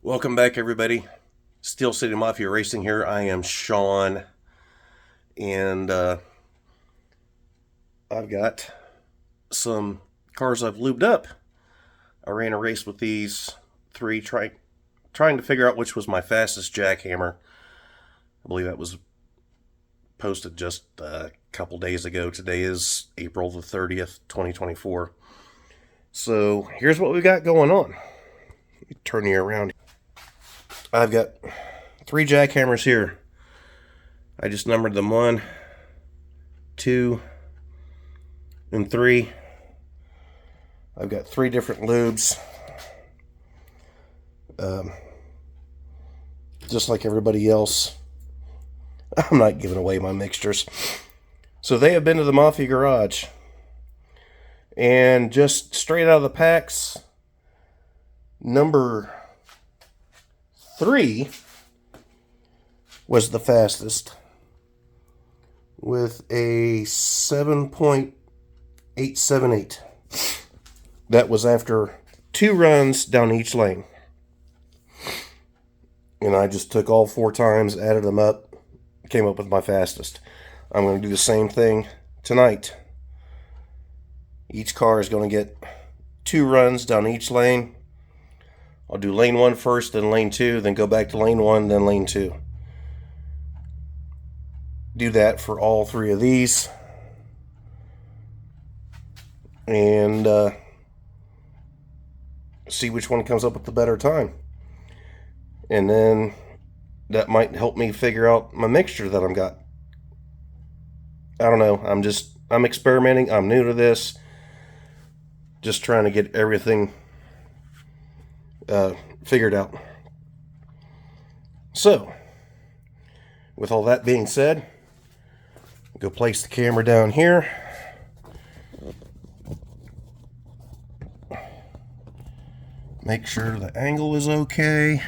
Welcome back, everybody. Steel City Mafia Racing here. I am Sean, and I've got some cars I've lubed up. I ran a race with these three, trying to figure out which was my fastest jackhammer. I believe that was posted just a couple days ago. Today is April the 30th, 2024. So here's what we got going on. Let me turn you around. I've got three jackhammers here. I just numbered them 1, 2, and 3. I've got 3 different lubes. Just like everybody else, I'm not giving away my mixtures. So they have been to the Mafia garage. And just straight out of the packs, number 3 was the fastest with a 7.878. That was after 2 runs down each lane. And I just took all 4 times, added them up, came up with my fastest. I'm going to do the same thing tonight. Each car is going to get 2 runs down each lane. I'll do lane 1 first, then lane 2, then go back to lane 1, then lane 2. Do that for all 3 of these. And see which one comes up with the better time. And then that might help me figure out my mixture that I've got. I don't know. I'm experimenting. I'm new to this. Just trying to get everything figured out. So, with all that being said, go place the camera down here. Make sure the angle is okay.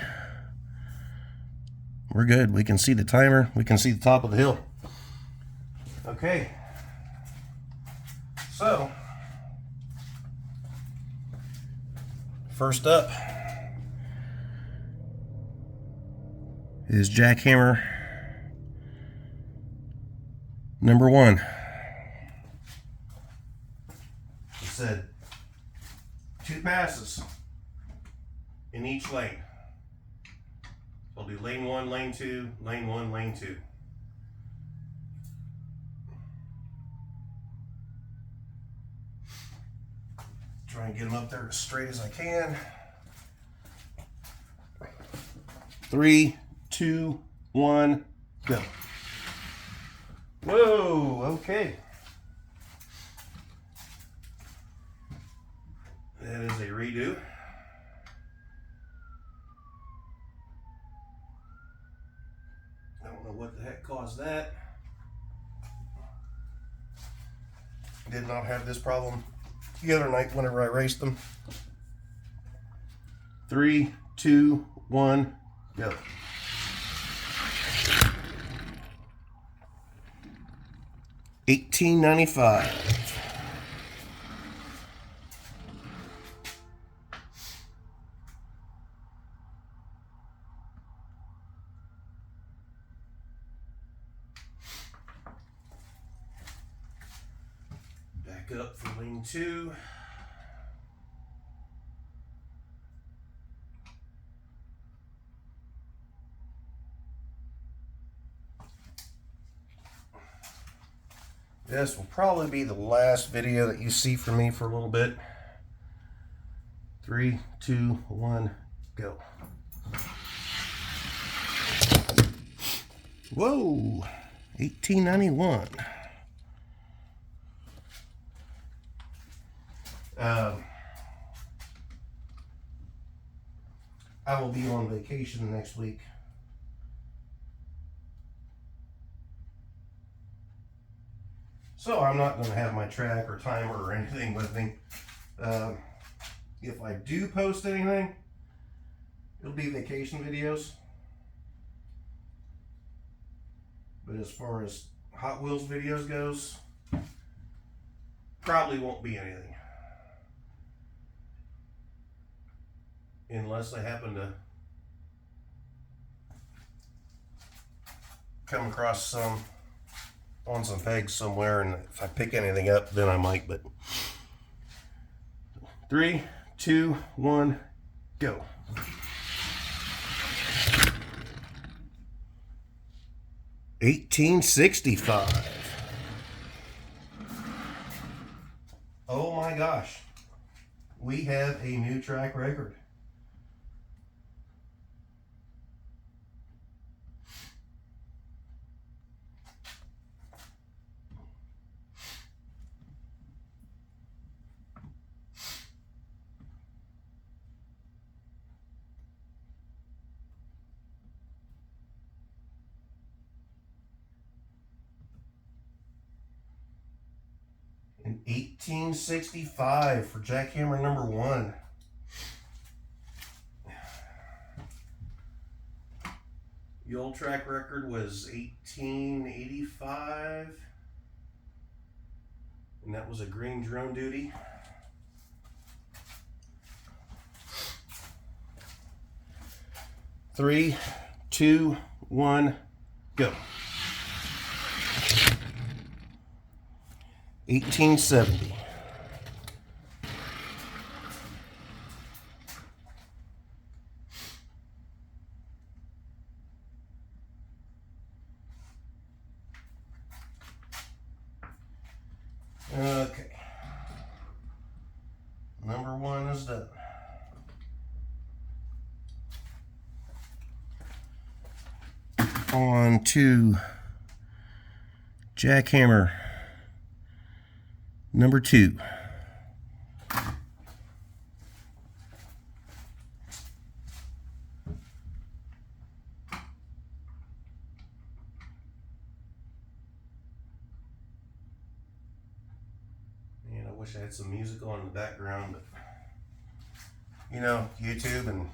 We're good. We can see the timer. We can see the top of the hill. Okay. So, first up is jackhammer number 1. It said 2 passes in each lane. I'll do lane 1, lane 2, lane 1, lane 2. Try and get them up there as straight as I can. 3, 2, 1, go. Whoa, okay. That is a redo. I don't know what the heck caused that. Did not have this problem the other night whenever I raced them. 3, 2, 1, go. $18.95. Back up for lane 2. This will probably be the last video that you see from me for a little bit. 3, 2, 1, go. Whoa, $18.91. I will be on vacation next week. So I'm not going to have my track or timer or anything with me. If I do post anything, it'll be vacation videos. But as far as Hot Wheels videos goes, probably won't be anything. Unless I happen to come across some on some pegs somewhere, and if I pick anything up, then I might. But 3, 2, 1, go. $18.65. Oh my gosh, we have a new track record. An 1865 for Jackhammer number 1. The old track record was 1885, and that was a green drone duty. Three, 2, 1, go. 1870. Okay. Number 1 is done. On to Jackhammer number 2. Man, I wish I had some music on in the background, but you know, YouTube and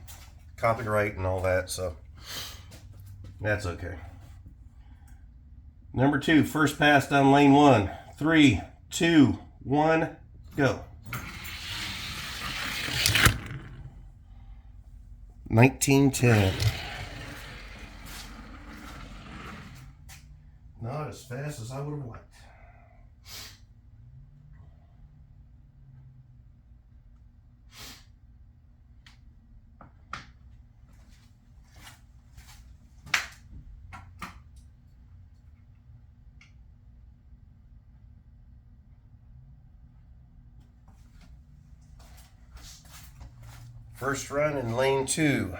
copyright and all that, so that's okay. Number 2, first pass down lane 1. 3, 2, 1, go. 1910. Not as fast as I would have liked. First run in lane 2.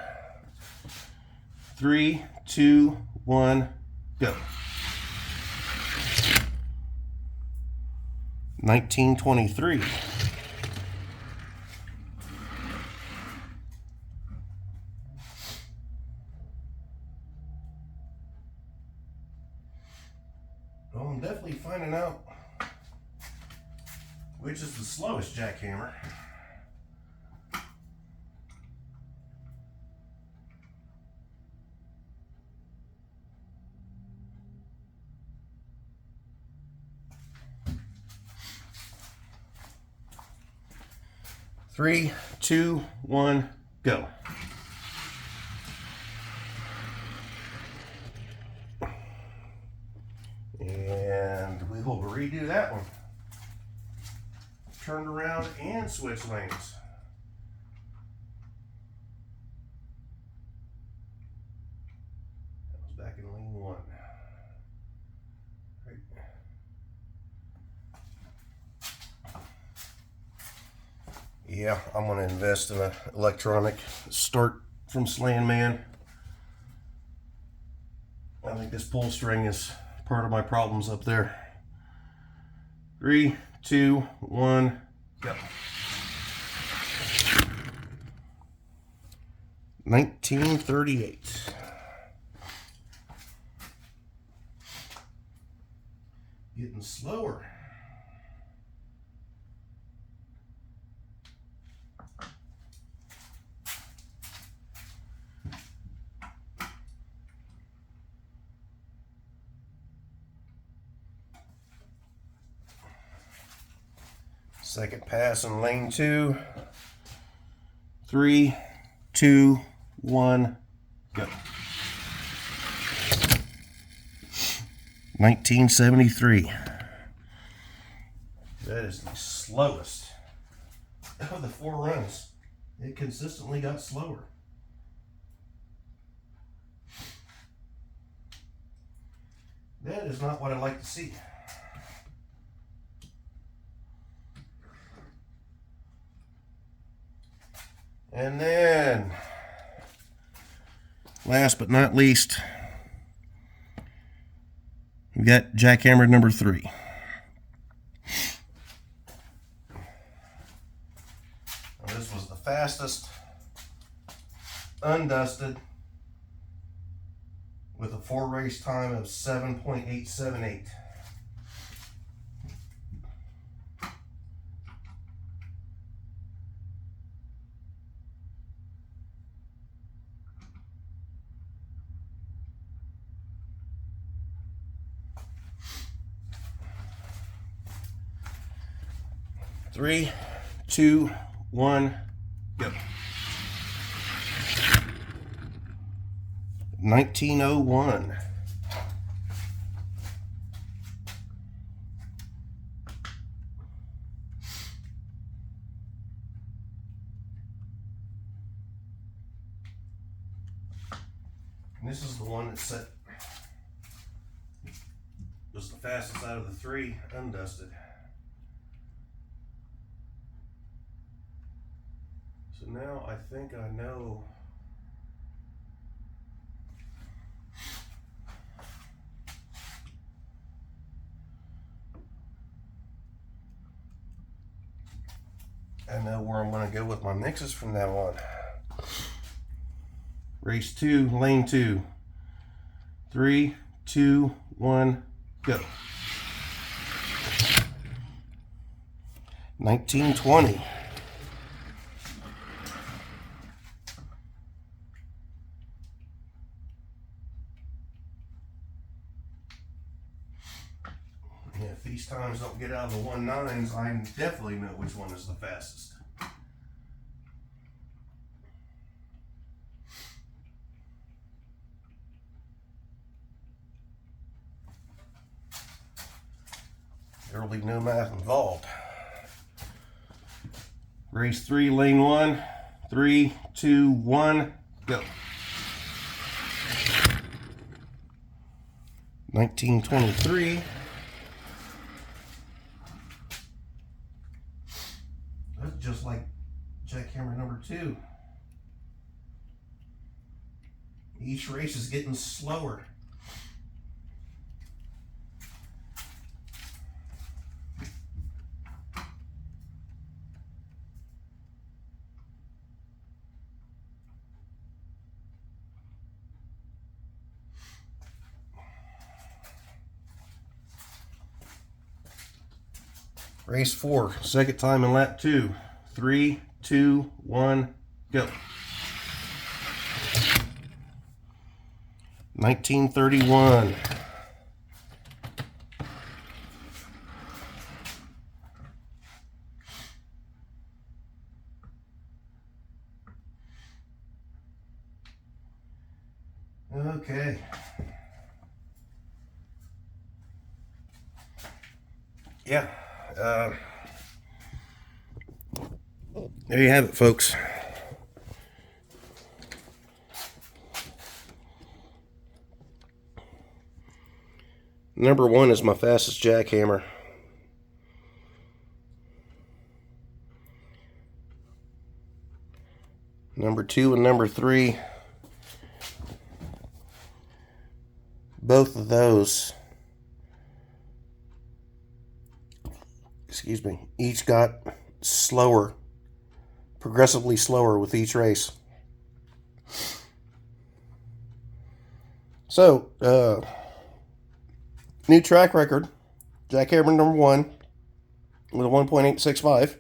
3, 2, 1, go. 1923. Well, I'm definitely finding out which is the slowest jackhammer. Three, 2, 1, go. And we will redo that one. Turned around and switch lanes. That was back in lane 1. Right. Yeah, I'm going to invest in an electronic start from Slan Man. I think this pull string is part of my problems up there. 3, 2, 1, go. 1938. Getting slower. Second pass in lane 2. 3, 2, 1, go. 1973. That is the slowest of the 4 runs. It consistently got slower. That is not what I like to see. And then, last but not least, we got Jackhammer number 3. Now, this was the fastest undusted with a 4 race time of 7.878. Three, 2, 1, go. 1901. And this is the one that set was the fastest out of the 3 undusted. So now I think I know where I'm going to go with my mixes from now on. Race 2, lane 2. 3, 2, 1, go. 1920. If these times don't get out of the 1.9s, I definitely know which one is the fastest. There will be no math involved. Race 3, lane 1. 3, 2, 1, go. 1923. That's just like Jackhammer number 2. Each race is getting slower. Race 4, second time in lap 2. 3, 2, 1, go. 1931. Okay. Yeah. There you have it, folks. Number 1 is my fastest jackhammer. Number 2 and number 3, both of those, each got slower, progressively slower with each race. So, new track record, Jackhammer number 1 with a 1.865.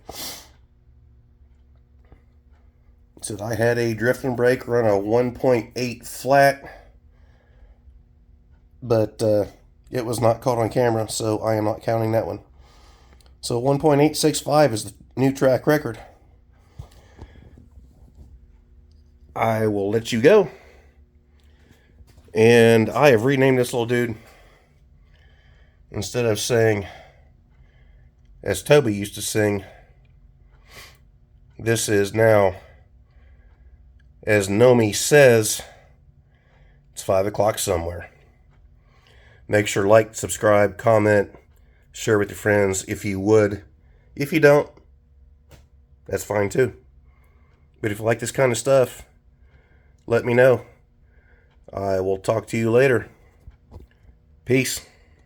Said I had a drift and brake run a 1.8 flat, but it was not caught on camera, so I am not counting that one. So 1.865 is the new track record. I will let you go. And I have renamed this little dude instead of saying, as Toby used to sing, this is now, as Nomi says, it's 5 o'clock somewhere. Make sure to like, subscribe, comment, share with your friends if you would. If you don't, that's fine too. But if you like this kind of stuff, let me know. I will talk to you later. Peace.